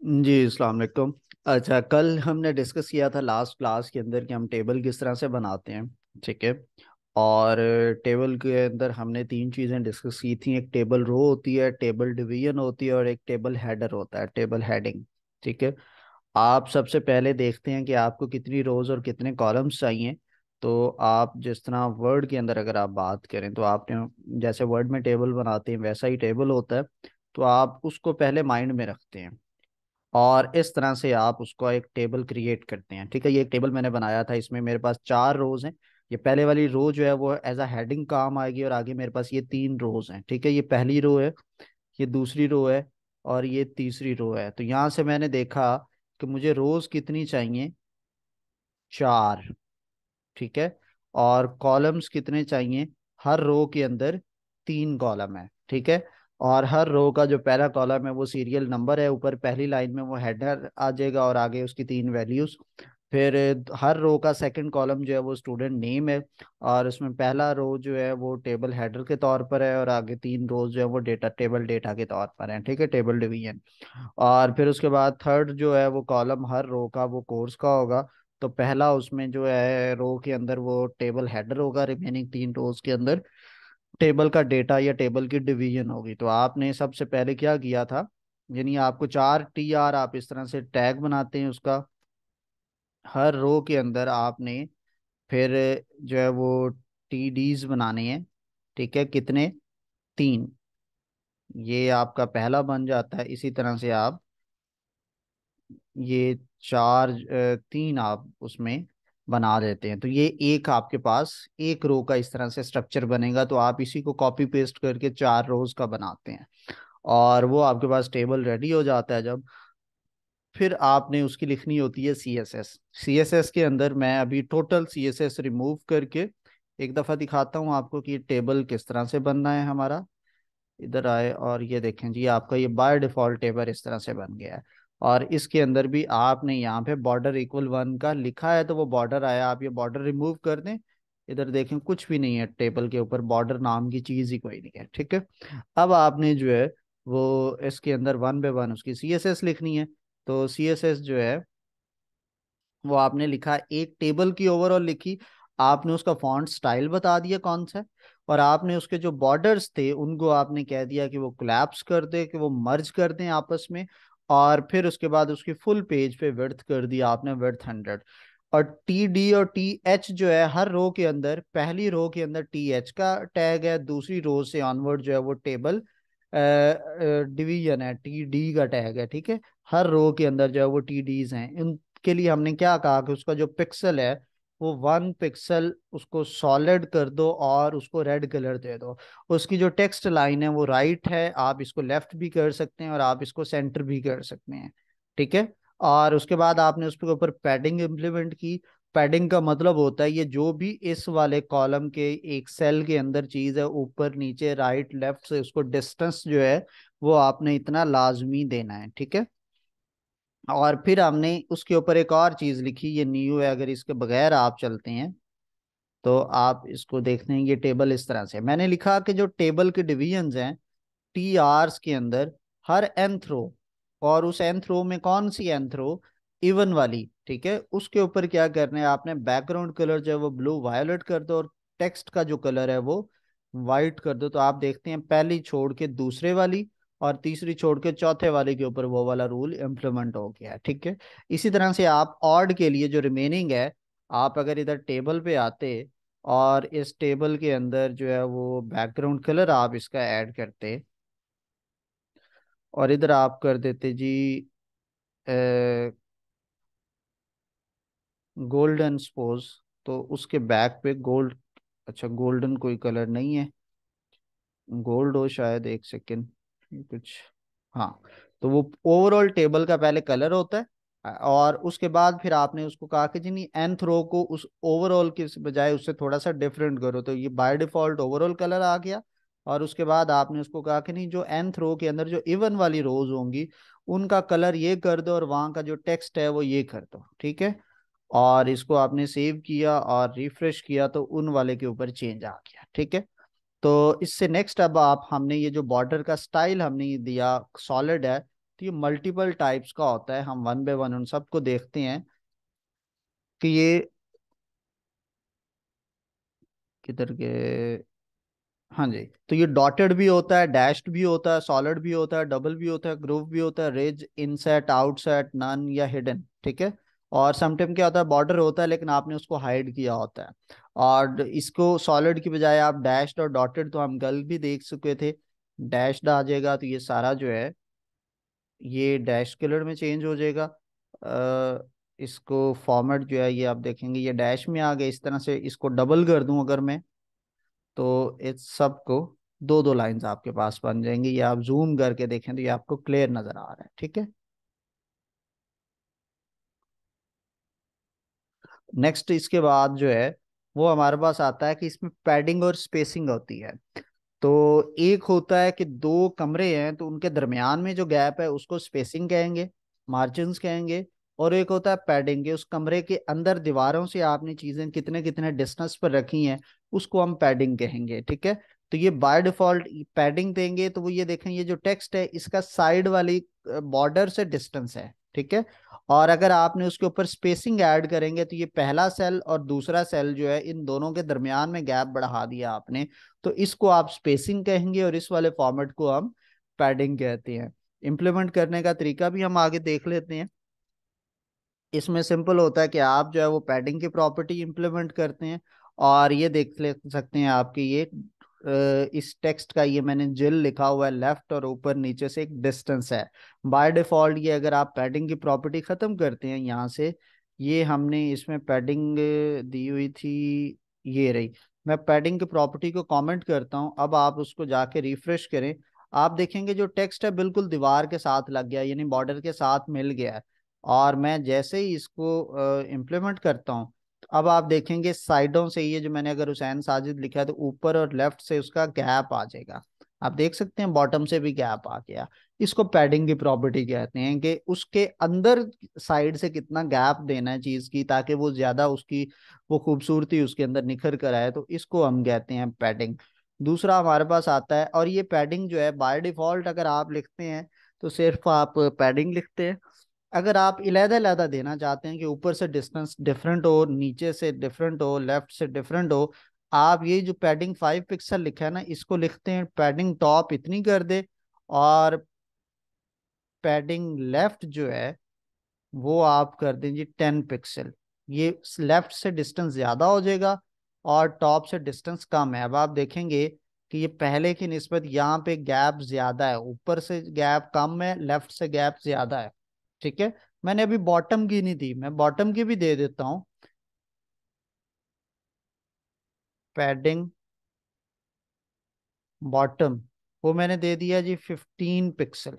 जी अस्सलाम वालेकुम। अच्छा, कल हमने डिस्कस किया था लास्ट क्लास के अंदर कि हम टेबल किस तरह से बनाते हैं। ठीक है। और टेबल के अंदर हमने तीन चीज़ें डिस्कस की थी। एक टेबल रो होती है, टेबल डिवीजन होती है, और एक टेबल हेडर होता है, टेबल हेडिंग। ठीक है। आप सबसे पहले देखते हैं कि आपको कितनी रोज और कितने कॉलम्स चाहिए। तो आप जिस तरह वर्ड के अंदर अगर आप बात करें तो आपने जैसे वर्ड में टेबल बनाते हैं वैसा ही टेबल होता है। तो आप उसको पहले माइंड में रखते हैं और इस तरह से आप उसको एक टेबल क्रिएट करते हैं। ठीक है। ये एक टेबल मैंने बनाया था, इसमें मेरे पास चार रोज हैं। ये पहले वाली रो जो है वो एज अ हेडिंग काम आएगी, और आगे मेरे पास ये तीन रोज हैं। ठीक है। ये पहली रो है, ये दूसरी रो है, और ये तीसरी रो है। तो यहाँ से मैंने देखा कि मुझे रोज कितनी चाहिए, चार। ठीक है। और कॉलम्स कितने चाहिए, हर रो के अंदर तीन कॉलम है। ठीक है। और हर रो का जो पहला कॉलम है वो सीरियल नंबर है, ऊपर पहली लाइन में वो हेडर आ जाएगा और आगे उसकी तीन वैल्यूज। फिर हर रो का सेकंड कॉलम जो है वो स्टूडेंट नेम है, और उसमें पहला रो जो है वो टेबल हेडर के तौर पर है, और आगे तीन रोज जो है वो डेटा टेबल डेटा के तौर पर है। ठीक है, टेबल डिवीजन। और फिर उसके बाद थर्ड जो है वो कॉलम हर रो का वो कोर्स का होगा। तो पहला उसमें जो है रो के अंदर वो टेबल हेडर होगा, रिमेनिंग तीन रोज के अंदर टेबल का डेटा या टेबल की डिवीजन होगी। तो आपने सबसे पहले क्या किया था, यानी आपको चार टी आर आप इस तरह से टैग बनाते हैं उसका, हर रो के अंदर आपने फिर जो है वो टी डीज बनाने हैं। ठीक है, कितने, तीन। ये आपका पहला बन जाता है। इसी तरह से आप ये चार तीन आप उसमें बना देते हैं। तो ये एक आपके पास एक रो का इस तरह से स्ट्रक्चर बनेगा। तो आप इसी को कॉपी पेस्ट करके चार रोज का बनाते हैं, और वो आपके पास टेबल रेडी हो जाता है जब। फिर आपने उसकी लिखनी होती है C S S. C S S के अंदर मैं अभी total C S S remove करके एक दफ़ा दिखाता हूँ आपको कि टेबल किस तरह से बनना है हमारा। इधर आए और ये देखें जी, आपका ये बाय डिफॉल्ट टेबल इस तरह से बन गया है। और इसके अंदर भी आपने यहाँ पे बॉर्डर इक्वल वन का लिखा है तो वो बॉर्डर आया, आप ये बॉर्डर रिमूव कर दें। इधर देखें कुछ भी नहीं है टेबल के ऊपर, बॉर्डर नाम की चीज ही कोई नहीं है। ठीक है। अब आपने जो है वो इसके अंदर वन बाय वन उसकी सी एस एस लिखनी है। तो सी एस एस जो है वो आपने लिखा, एक टेबल की ओवरऑल लिखी, आपने उसका फॉन्ट स्टाइल बता दिया कौन सा है, और आपने उसके जो बॉर्डर्स थे उनको आपने कह दिया कि वो कोलैप्स कर दे, कि वो मर्ज कर दें आपस में। और फिर उसके बाद उसकी फुल पेज पे विड्थ कर दिया आपने, विड्थ 100। और टी डी और टी एच जो है हर रो के अंदर, पहली रो के अंदर टी एच का टैग है, दूसरी रो से ऑनवर्ड जो है वो टेबल डिवीजन है, टी डी का टैग है। ठीक है। हर रो के अंदर जो है वो टी डीज हैं। के लिए हमने क्या कहा कि उसका जो पिक्सल है वो 1 पिक्सल उसको सॉलिड कर दो और उसको रेड कलर दे दो। उसकी जो टेक्स्ट लाइन है वो राइट है, आप इसको लेफ्ट भी कर सकते हैं और आप इसको सेंटर भी कर सकते हैं। ठीक है। और उसके बाद आपने उसके ऊपर पैडिंग इम्प्लीमेंट की। पैडिंग का मतलब होता है ये जो भी इस वाले कॉलम के एक सेल के अंदर चीज है, ऊपर नीचे राइट लेफ्ट से उसको डिस्टेंस जो है वो आपने इतना लाजमी देना है। ठीक है। और फिर हमने उसके ऊपर एक और चीज लिखी, ये न्यू है, अगर इसके बगैर आप चलते हैं तो आप इसको देखते हैं ये टेबल इस तरह से मैंने लिखा कि जो टेबल के डिवीजन हैं टी आर्स के अंदर, हर nth रो, और उस nth रो में कौन सी nth रो, इवन वाली। ठीक है। उसके ऊपर क्या करना है आपने, बैकग्राउंड कलर जो है वो ब्लू वायोलेट कर दो, और टेक्स्ट का जो कलर है वो वाइट कर दो। तो आप देखते हैं पहली छोड़ के दूसरे वाली और तीसरी छोड़ के चौथे वाले के ऊपर वो वाला रूल इम्प्लीमेंट हो गया है। ठीक है। इसी तरह से आप ऑड के लिए जो रिमेनिंग है, आप अगर इधर टेबल पे आते और इस टेबल के अंदर जो है वो बैकग्राउंड कलर आप इसका ऐड करते, और इधर आप कर देते जी गोल्डन सपोज। तो उसके बैक पे गोल्ड, अच्छा गोल्डन कोई कलर नहीं है, गोल्ड हो शायद, एक सेकेंड कुछ, हाँ। तो वो ओवरऑल टेबल का पहले कलर होता है, और उसके बाद फिर आपने उसको कहा कि जी नहीं, nth रो को उस ओवरऑल के बजाय उससे थोड़ा सा डिफरेंट करो। तो ये बाय डिफॉल्ट ओवरऑल कलर आ गया। और उसके बाद आपने उसको कहा कि नहीं, जो nth रो के अंदर जो इवन वाली रोज होंगी उनका कलर ये कर दो, और वहां का जो टेक्स्ट है वो ये कर दो। ठीक है। और इसको आपने सेव किया और रिफ्रेश किया तो उन वाले के ऊपर चेंज आ गया। ठीक है। तो इससे नेक्स्ट अब आप, हमने ये जो बॉर्डर का स्टाइल हमने ये दिया सॉलिड है, तो ये मल्टीपल टाइप्स का होता है, हम वन बाय वन उन सबको देखते हैं कि ये किधर के। हाँ जी, तो ये डॉटेड भी होता है, डैश्ड भी होता है, सॉलिड भी होता है, डबल भी होता है, ग्रुव भी होता है, रेज, इनसेट, आउटसेट, नन या हिडन, ठीक है। और समटाइम क्या होता है, बॉर्डर होता है लेकिन आपने उसको हाइड किया होता है। और इसको सॉलिड की बजाय आप डैश्ड और डॉटेड, तो हम कल भी देख चुके थे, डैश्ड आ जाएगा तो ये सारा जो है ये डैश कलर में चेंज हो जाएगा। इसको फॉर्मेट जो है ये आप देखेंगे ये डैश में आ गया। इस तरह से इसको डबल कर दूं अगर मैं, तो इस सब को दो दो लाइंस आपके पास बन जाएंगी। ये आप जूम करके देखें तो ये आपको क्लियर नजर आ रहा है, ठीक है। नेक्स्ट इसके बाद जो है वो हमारे पास आता है कि इसमें पैडिंग और स्पेसिंग होती है। तो एक होता है कि दो कमरे हैं तो उनके दरमियान में जो गैप है उसको स्पेसिंग कहेंगे, मार्जिन्स कहेंगे। और एक होता है पैडिंग के, उस कमरे के अंदर दीवारों से आपने चीजें कितने कितने डिस्टेंस पर रखी हैं उसको हम पैडिंग कहेंगे, ठीक है। तो ये बाय डिफॉल्ट पैडिंग देंगे तो वो ये देखें ये जो टेक्स्ट है इसका साइड वाली बॉर्डर से डिस्टेंस है, ठीक है। और अगर आपने उसके ऊपर स्पेसिंग ऐड करेंगे तो ये पहला सेल और दूसरा सेल जो है इन दोनों के दरमियान में गैप बढ़ा दिया आपने, तो इसको आप स्पेसिंग कहेंगे और इस वाले फॉर्मेट को हम पैडिंग कहते हैं। इम्प्लीमेंट करने का तरीका भी हम आगे देख लेते हैं। इसमें सिंपल होता है कि आप जो है वो पैडिंग की प्रॉपर्टी इंप्लीमेंट करते हैं। और ये देख ले सकते हैं आपके ये इस टेक्स्ट का ये मैंने जिल लिखा हुआ है, लेफ्ट और ऊपर नीचे से एक डिस्टेंस है। बाय डिफॉल्ट ये अगर आप पैडिंग की प्रॉपर्टी खत्म करते हैं यहाँ से, ये हमने इसमें पैडिंग दी हुई थी, ये रही। मैं पैडिंग की प्रॉपर्टी को कमेंट करता हूँ, अब आप उसको जाके रिफ्रेश करें। आप देखेंगे जो टेक्स्ट है बिल्कुल दीवार के साथ लग गया, यानी बॉर्डर के साथ मिल गया है। और मैं जैसे ही इसको इम्प्लीमेंट करता हूँ तो अब आप देखेंगे साइडों से ये जो मैंने अगर हुसैन साजिद लिखा है तो ऊपर और लेफ्ट से उसका गैप आ जाएगा। आप देख सकते हैं बॉटम से भी गैप आ गया। इसको पैडिंग की प्रॉपर्टी कहते हैं कि उसके अंदर साइड से कितना गैप देना है चीज की ताकि वो ज्यादा उसकी वो खूबसूरती उसके अंदर निखर कर आए, तो इसको हम कहते हैं पैडिंग। दूसरा हमारे पास आता है, और ये पैडिंग जो है बाय डिफॉल्ट अगर आप लिखते हैं तो सिर्फ आप पैडिंग लिखते हैं। अगर आप इलेदा इलेदा देना चाहते हैं कि ऊपर से डिस्टेंस डिफरेंट हो, नीचे से डिफरेंट हो, लेफ्ट से डिफरेंट हो, आप ये जो पैडिंग 5 पिक्सल लिखा है ना इसको लिखते हैं पैडिंग टॉप इतनी कर दे, और पैडिंग लेफ्ट जो है वो आप कर दीजिए 10 पिक्सल। ये लेफ्ट से डिस्टेंस ज्यादा हो जाएगा और टॉप से डिस्टेंस कम है। अब आप देखेंगे कि ये पहले की निस्बत यहाँ पे गैप ज्यादा है, ऊपर से गैप कम है, लेफ्ट से गैप ज्यादा है, ठीक है। मैंने अभी बॉटम की नहीं दी, मैं बॉटम की भी दे देता हूँ। पैडिंग बॉटम वो मैंने दे दिया जी 15 पिक्सल।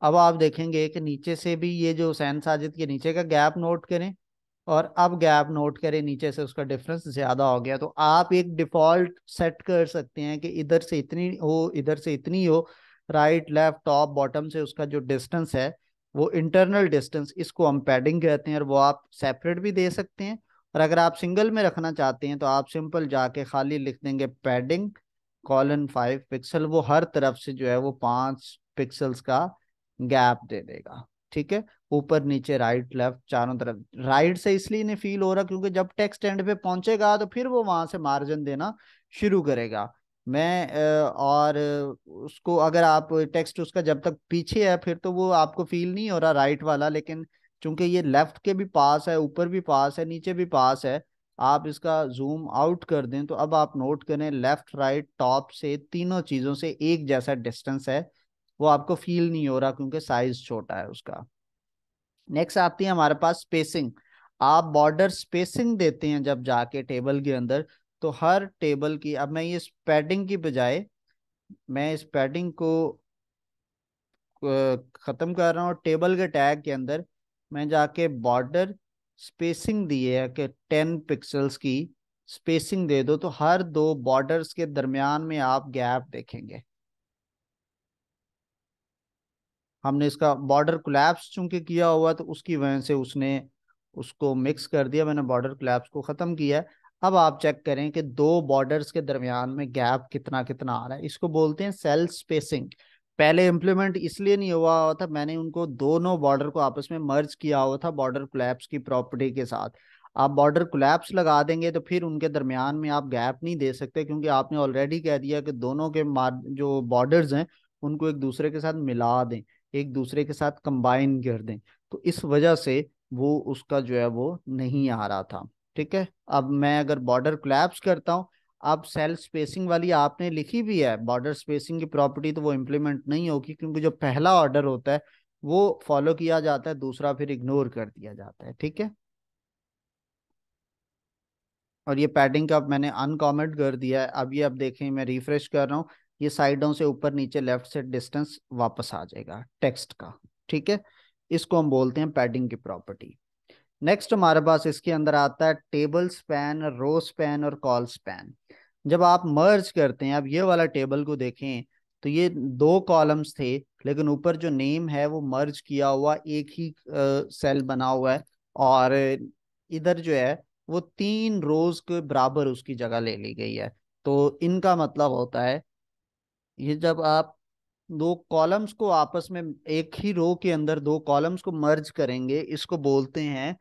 अब आप देखेंगे कि नीचे से भी ये जो हुसैन साजिद के नीचे का गैप नोट करें, और अब गैप नोट करें नीचे से उसका डिफरेंस ज्यादा हो गया। तो आप एक डिफॉल्ट सेट कर सकते हैं कि इधर से इतनी हो, इधर से इतनी हो, राइट लेफ्ट टॉप बॉटम से उसका जो डिस्टेंस है वो इंटरनल डिस्टेंस, इसको हम पैडिंग कहते हैं। और वो आप सेपरेट भी दे सकते हैं, और अगर आप सिंगल में रखना चाहते हैं तो आप सिंपल जाके खाली लिख देंगे पैडिंग कॉलन 5 पिक्सल, वो हर तरफ से जो है वो 5 पिक्सल्स का गैप दे देगा, ठीक है। ऊपर नीचे राइट लेफ्ट चारों तरफ। राइट से इसलिए नहीं फील हो रहा क्योंकि जब टेक्स्ट एंड पे पहुंचेगा तो फिर वो वहां से मार्जिन देना शुरू करेगा। मैं और उसको अगर आप टेक्स्ट उसका जब तक पीछे है फिर तो वो आपको फील नहीं हो रहा राइट वाला, लेकिन चूंकि ये लेफ्ट के भी पास है, ऊपर भी पास है, नीचे भी पास है, आप इसका जूम आउट कर दें तो अब आप नोट करें लेफ्ट राइट टॉप से तीनों चीजों से एक जैसा डिस्टेंस है। वो आपको फील नहीं हो रहा क्योंकि साइज छोटा है उसका। नेक्स्ट आती है हमारे पास स्पेसिंग। आप बॉर्डर स्पेसिंग देते हैं जब जाके टेबल के अंदर, तो हर टेबल की, अब मैं ये पैडिंग की बजाय मैं इस पैडिंग को खत्म कर रहा हूँ, टेबल के टैग के अंदर मैं जाके बॉर्डर स्पेसिंग दी है कि 10 पिक्सल्स की स्पेसिंग दे दो, तो हर दो बॉर्डर्स के दरमियान में आप गैप देखेंगे। हमने इसका बॉर्डर कोलैप्स चूंकि किया हुआ तो उसकी वजह से उसने उसको मिक्स कर दिया, मैंने बॉर्डर कोलैप्स को खत्म किया है। अब आप चेक करें कि दो बॉर्डर्स के दरमियान में गैप कितना कितना आ रहा है, इसको बोलते हैं सेल स्पेसिंग। पहले इम्प्लीमेंट इसलिए नहीं हुआ हुआ था, मैंने उनको दोनों बॉर्डर को आपस में मर्ज किया हुआ था बॉर्डर कोलैप्स की प्रॉपर्टी के साथ। आप बॉर्डर कोलैप्स लगा देंगे तो फिर उनके दरमियान में आप गैप नहीं दे सकते, क्योंकि आपने ऑलरेडी कह दिया कि दोनों के जो बॉर्डर्स हैं उनको एक दूसरे के साथ मिला दें, एक दूसरे के साथ कंबाइन कर दें। तो इस वजह से वो उसका जो है वो नहीं आ रहा था। ठीक है, अब मैं अगर बॉर्डर कोलैप्स करता हूँ, अब सेल स्पेसिंग वाली आपने लिखी भी है बॉर्डर स्पेसिंग की प्रॉपर्टी, तो वो इम्प्लीमेंट नहीं होगी, क्योंकि जो पहला ऑर्डर होता है वो फॉलो किया जाता है, दूसरा फिर इग्नोर कर दिया जाता है। ठीक है, और ये पैडिंग का अब मैंने अनकॉमेंट कर दिया है। अब ये अब देखें, मैं रिफ्रेश कर रहा हूँ, ये साइडों से ऊपर नीचे लेफ्ट से डिस्टेंस वापस आ जाएगा टेक्स्ट का। ठीक है, इसको हम बोलते हैं पैडिंग की प्रॉपर्टी। नेक्स्ट हमारे पास इसके अंदर आता है टेबल स्पैन, रो स्पैन और कॉल स्पैन। जब आप मर्ज करते हैं, अब ये वाला टेबल को देखें तो ये दो कॉलम्स थे, लेकिन ऊपर जो नेम है वो मर्ज किया हुआ एक ही सेल बना हुआ है, और इधर जो है वो तीन रोज के बराबर उसकी जगह ले ली गई है। तो इनका मतलब होता है, ये जब आप दो कॉलम्स को आपस में, एक ही रो के अंदर दो कॉलम्स को मर्ज करेंगे, इसको बोलते हैं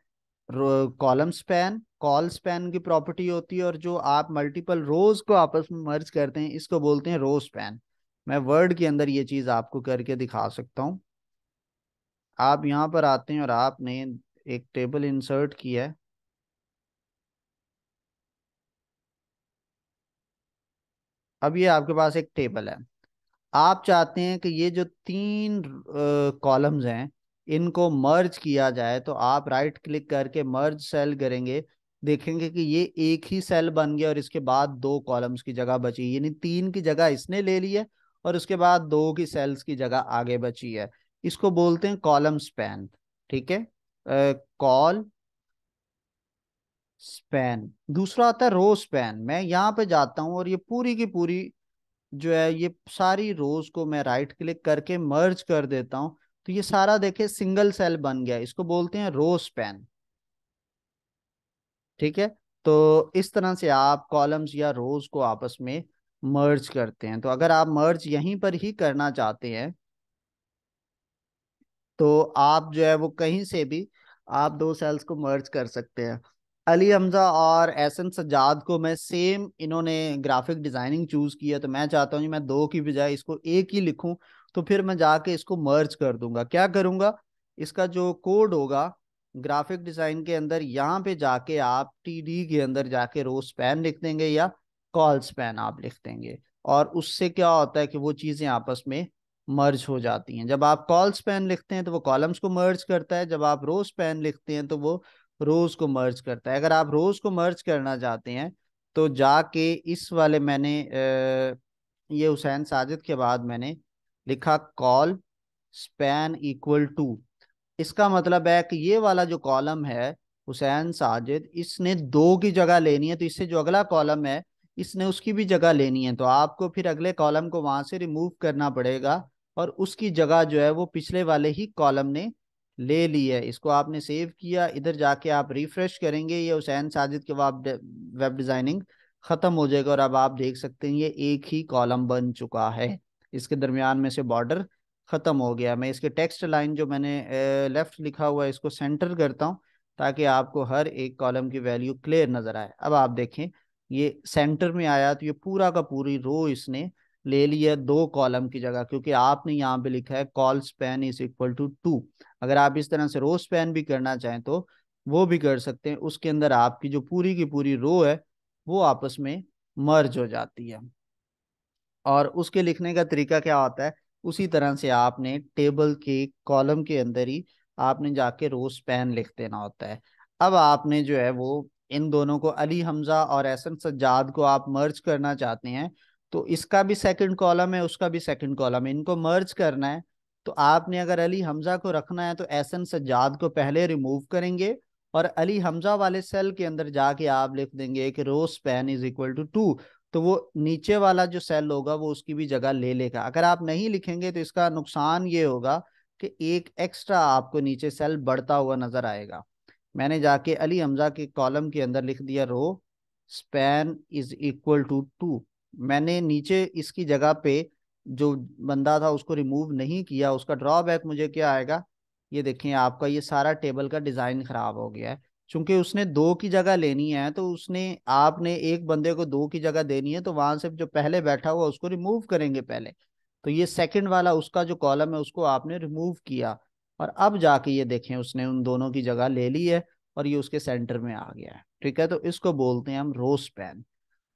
कॉलम स्पैन। कॉल स्पैन की प्रॉपर्टी होती है, और जो आप मल्टीपल रोज को आपस में मर्ज करते हैं इसको बोलते हैं रो स्पैन। मैं वर्ड के अंदर ये चीज आपको करके दिखा सकता हूँ। आप यहाँ पर आते हैं और आपने एक टेबल इंसर्ट किया है। अब ये आपके पास एक टेबल है, आप चाहते हैं कि ये जो तीन कॉलम्स हैं इनको मर्ज किया जाए, तो आप राइट क्लिक करके मर्ज सेल करेंगे, देखेंगे कि ये एक ही सेल बन गया और इसके बाद दो कॉलम्स की जगह बची, यानी तीन की जगह इसने ले ली है और उसके बाद दो की सेल्स की जगह आगे बची है। इसको बोलते हैं कॉलम स्पैन। ठीक है, कॉल स्पैन। दूसरा आता है रो स्पैन। मैं यहाँ पे जाता हूँ और ये पूरी की पूरी जो है ये सारी रोज को मैं राइट क्लिक करके मर्ज कर देता हूं, तो ये सारा देखे सिंगल सेल बन गया, इसको बोलते हैं रो स्पैन। ठीक है, तो इस तरह से आप कॉलम्स या रोज को आपस में मर्ज करते हैं। तो अगर आप मर्ज यहीं पर ही करना चाहते हैं तो आप जो है वो कहीं से भी आप दो सेल्स को मर्ज कर सकते हैं। अली हमजा और एहसन सज्जाद को मैं सेम, इन्होंने ग्राफिक डिजाइनिंग चूज किया, तो मैं चाहता हूँ कि मैं दो की बजाय इसको एक ही लिखूं। तो फिर मैं जाके इसको मर्ज कर दूंगा। क्या करूंगा, इसका जो कोड होगा ग्राफिक डिजाइन के अंदर, यहाँ पे जाके आप टीडी के अंदर जाके रो स्पैन लिख देंगे या कॉल स्पैन आप लिख देंगे, और उससे क्या होता है कि वो चीजें आपस में मर्ज हो जाती हैं। जब आप कॉल स्पैन लिखते हैं तो वो कॉलम्स को मर्ज करता है, जब आप रो स्पैन लिखते हैं तो वो रोज को मर्ज करता है। अगर आप रोज को मर्ज करना चाहते हैं तो जाके इस वाले मैंने ये हुसैन साजिद के बाद मैंने लिखा कॉल स्पैन इक्वल टू, इसका मतलब है कि ये वाला जो कॉलम है हुसैन साजिद, इसने दो की जगह लेनी है, तो इससे जो अगला कॉलम है इसने उसकी भी जगह लेनी है, तो आपको फिर अगले कॉलम को वहां से रिमूव करना पड़ेगा, और उसकी जगह जो है वो पिछले वाले ही कॉलम ने ले ली है। इसको आपने सेव किया, इधर जाके आप रिफ्रेश करेंगे, ये हुसैन साजिद के वेब डिजाइनिंग खत्म हो जाएगा, और अब आप देख सकते हैं ये एक ही कॉलम बन चुका है, इसके दरमियान में से बॉर्डर खत्म हो गया। मैं इसके टेक्स्ट लाइन जो मैंने लेफ्ट लिखा हुआ है इसको सेंटर करता हूँ, ताकि आपको हर एक कॉलम की वैल्यू क्लियर नजर आए। अब आप देखें ये सेंटर में आया, तो ये पूरा का पूरी रो इसने ले ली है दो कॉलम की जगह, क्योंकि आपने यहाँ पे लिखा है col span is equal to 2। अगर आप इस तरह से रो स्पैन भी करना चाहें तो वो भी कर सकते हैं, उसके अंदर आपकी जो पूरी की पूरी रो है वो आपस में मर्ज हो जाती है। और उसके लिखने का तरीका क्या होता है, उसी तरह से आपने टेबल के कॉलम के अंदर ही आपने जाके रो स्पैन लिख देना होता है। अब आपने जो है वो इन दोनों को, अली हमजा और एहसन सज्जाद को आप मर्ज करना चाहते हैं, तो इसका भी सेकंड कॉलम है उसका भी सेकंड कॉलम है, इनको मर्ज करना है। तो आपने अगर अली हमजा को रखना है तो एहसन सज्जाद को पहले रिमूव करेंगे, और अली हमजा वाले सेल के अंदर जाके आप लिख देंगे कि row span is equal to 2, तो वो नीचे वाला जो सेल होगा वो उसकी भी जगह ले लेगा। अगर आप नहीं लिखेंगे तो इसका नुकसान ये होगा कि एक एक्स्ट्रा आपको नीचे सेल बढ़ता हुआ नजर आएगा। मैंने जाके अली हमजा के कॉलम के अंदर लिख दिया row span is equal to 2, मैंने नीचे इसकी जगह पे जो बंदा था उसको रिमूव नहीं किया, उसका ड्रॉबैक मुझे क्या आएगा, ये देखें आपका ये सारा टेबल का डिजाइन खराब हो गया है। चूंकि उसने दो की जगह लेनी है, तो उसने आपने एक बंदे को दो की जगह देनी है, तो वहां से जो पहले बैठा हुआ उसको रिमूव करेंगे पहले। तो ये सेकंड वाला उसका जो कॉलम है उसको आपने रिमूव किया, और अब जाके ये देखें उसने उन दोनों की जगह ले ली है, और ये उसके सेंटर में आ गया है। ठीक है, तो इसको बोलते हैं हम रो स्पैन।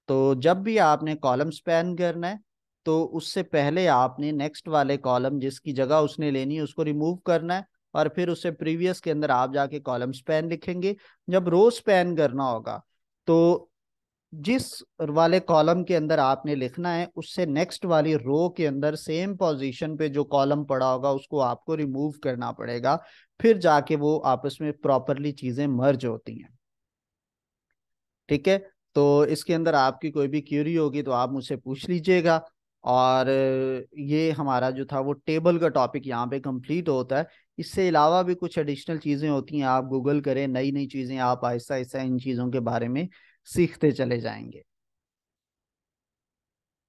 तो जब भी आपने कॉलम स्पैन करना है, तो उससे पहले आपने नेक्स्ट वाले कॉलम जिसकी जगह उसने लेनी है उसको रिमूव करना है, और फिर उससे प्रीवियस के अंदर आप जाके कॉलम स्पैन लिखेंगे। जब रो स्पैन करना होगा, तो जिस वाले कॉलम के अंदर आपने लिखना है उससे नेक्स्ट वाली रो के अंदर सेम पोजीशन पे जो कॉलम पड़ा होगा उसको आपको रिमूव करना पड़ेगा, फिर जाके वो आपस में प्रॉपरली चीजें मर्ज होती हैं। ठीक है, तो इसके अंदर आपकी कोई भी क्यूरी होगी तो आप मुझसे पूछ लीजिएगा। और ये हमारा जो था वो टेबल का टॉपिक यहाँ पे कंप्लीट होता है। इससे अलावा भी कुछ एडिशनल चीज़ें होती हैं, आप गूगल करें, नई नई चीज़ें आप आहिस्ता आहिस्ता इन चीज़ों के बारे में सीखते चले जाएंगे।